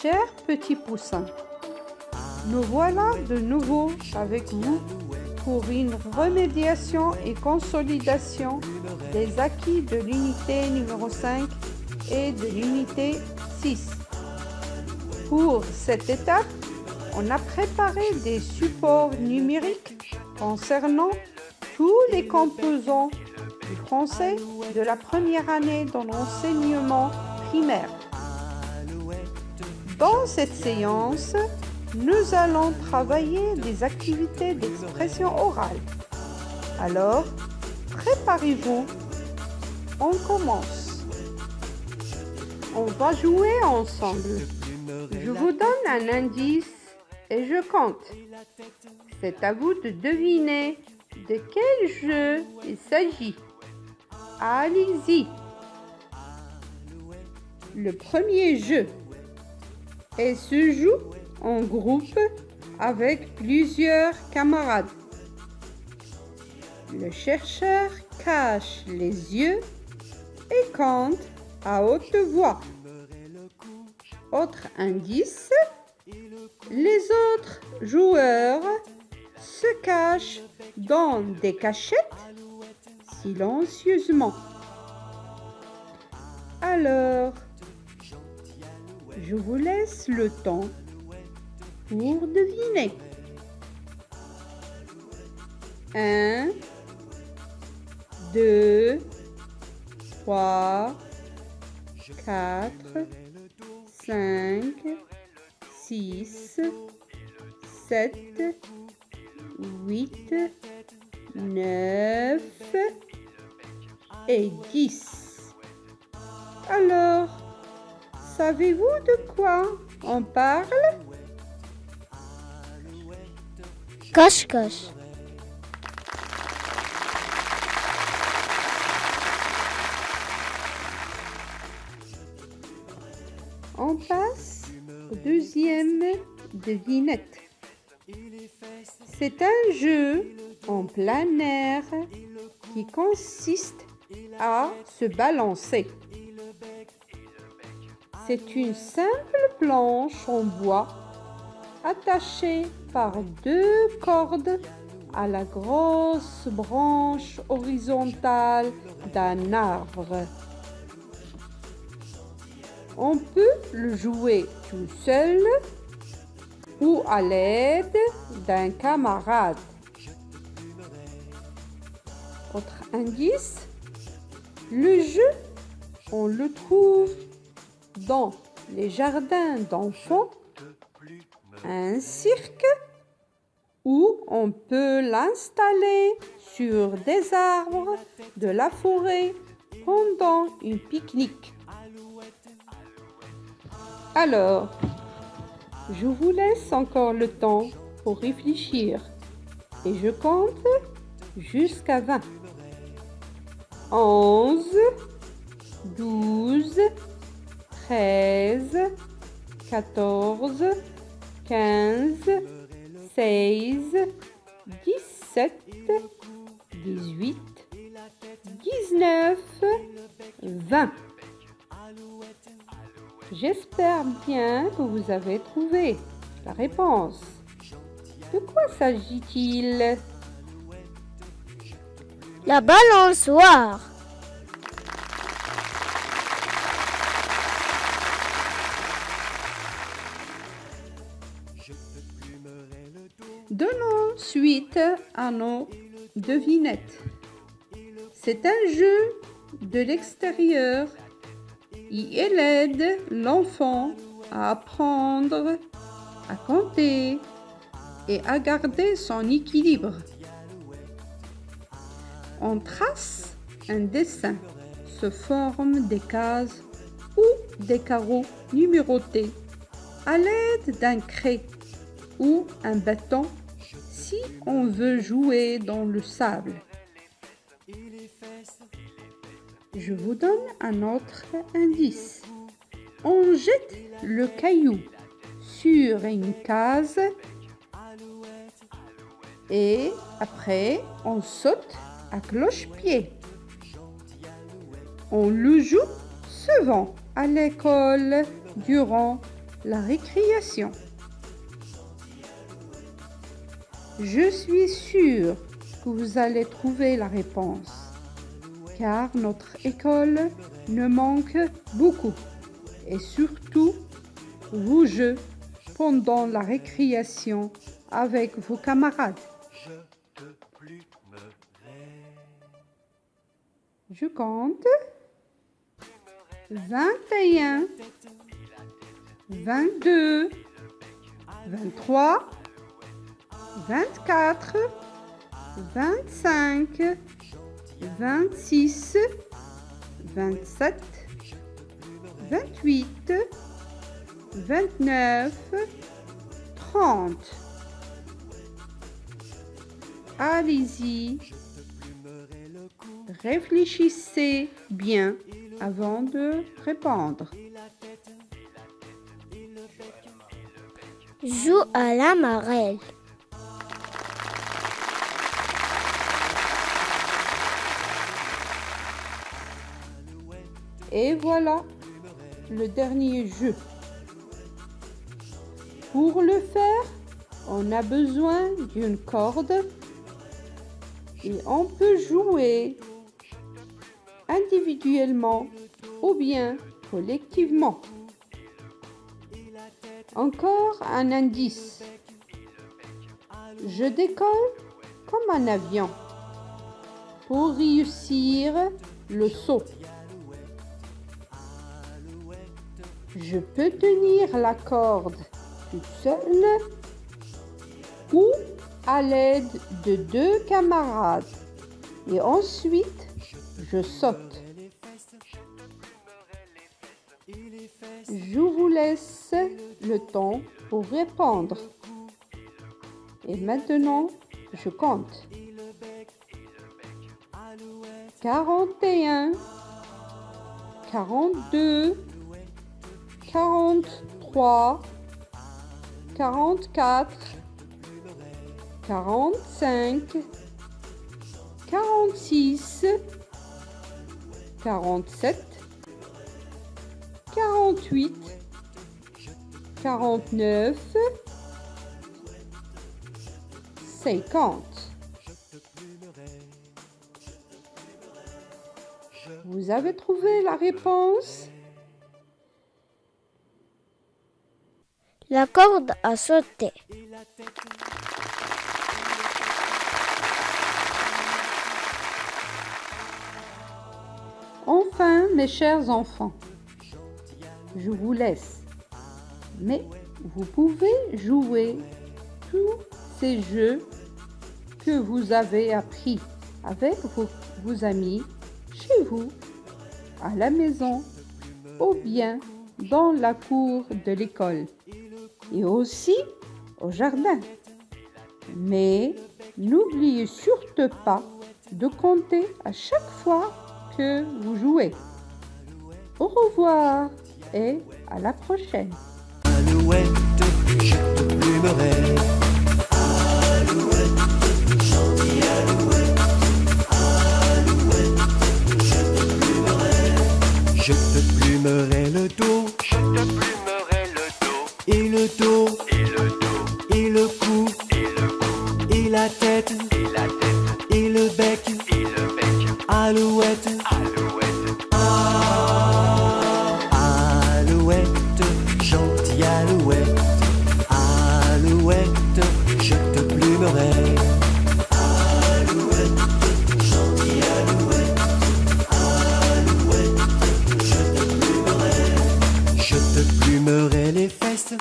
Chers petits poussins, nous voilà de nouveau avec vous pour une remédiation et consolidation des acquis de l'unité numéro 5 et de l'unité 6. Pour cette étape, on a préparé des supports numériques concernant tous les composants du français de la première année dans l'enseignement primaire. Dans cette séance, nous allons travailler des activités d'expression orale. Alors, préparez-vous, on commence. On va jouer ensemble. Je vous donne un indice et je compte. C'est à vous de deviner de quel jeu il s'agit. Allez-y. Le premier jeu. Elle se joue en groupe avec plusieurs camarades. Le chercheur cache les yeux et compte à haute voix. Autre indice, les autres joueurs se cachent dans des cachettes silencieusement. Alors, je vous laisse le temps pour deviner. 1, 2, 3, 4, 5, 6, 7, 8, 9 et 10. Alors, savez-vous de quoi on parle? Cache-cache. On passe au deuxième devinette. C'est un jeu en plein air qui consiste à se balancer. C'est une simple planche en bois attachée par 2 cordes à la grosse branche horizontale d'un arbre. On peut le jouer tout seul ou à l'aide d'un camarade. Autre indice, le jeu, on le trouve dans les jardins d'enfants, un cirque, ou on peut l'installer sur des arbres de la forêt pendant une pique-nique. Alors, je vous laisse encore le temps pour réfléchir et je compte jusqu'à 20. 11, 12, 13, 14, 15, 16, 17, 18, 19, 20. J'espère bien que vous avez trouvé la réponse. De quoi s'agit-il? La balançoire. Donnons suite à nos devinettes. C'est un jeu de l'extérieur. Il aide l'enfant à apprendre, à compter et à garder son équilibre. On trace un dessin, se forment des cases ou des carreaux numérotés à l'aide d'un craie ou un bâton si on veut jouer dans le sable. Je vous donne un autre indice. On jette le caillou sur une case et après on saute à cloche-pied. On le joue souvent à l'école durant la récréation. Je suis sûre que vous allez trouver la réponse, car notre école ne manque beaucoup, et surtout vos jeux pendant la récréation avec vos camarades. Je compte 21, 22, 23, 24, 25, 26, 27, 28, 29, 30. Allez-y, réfléchissez bien avant de répondre. Joue à la marelle. Et voilà le dernier jeu. Pour le faire, on a besoin d'une corde et on peut jouer individuellement ou bien collectivement. Encore un indice. Je décolle comme un avion pour réussir le saut. Je peux tenir la corde toute seule ou à l'aide de 2 camarades et ensuite je saute. Je vous laisse le temps pour répondre. Et maintenant, je compte. 41, 42, 43, 44, 45, 46, 47, 48, 49, 50. Vous avez trouvé la réponse? La corde a sauté. Enfin, mes chers enfants, je vous laisse. Mais vous pouvez jouer tous ces jeux que vous avez appris avec vos amis, chez vous, à la maison, ou bien dans la cour de l'école, et aussi au jardin. Mais n'oubliez surtout pas de compter à chaque fois que vous jouez. Au revoir et à la prochaine. Alouette, je te plumerai. Alouette, gentille alouette. Alouette, je te plumerai. Je te plumerai le dos. Je te plumerai le dos. Et le dos. Et le dos. Et le cou. Et le cou. Et la tête. Et la tête. Et le bec. Et le bec. Alouette. Gentille alouette, alouette, je te plumerai. Alouette, gentille alouette, alouette, je te plumerai. Je te plumerai les fesses.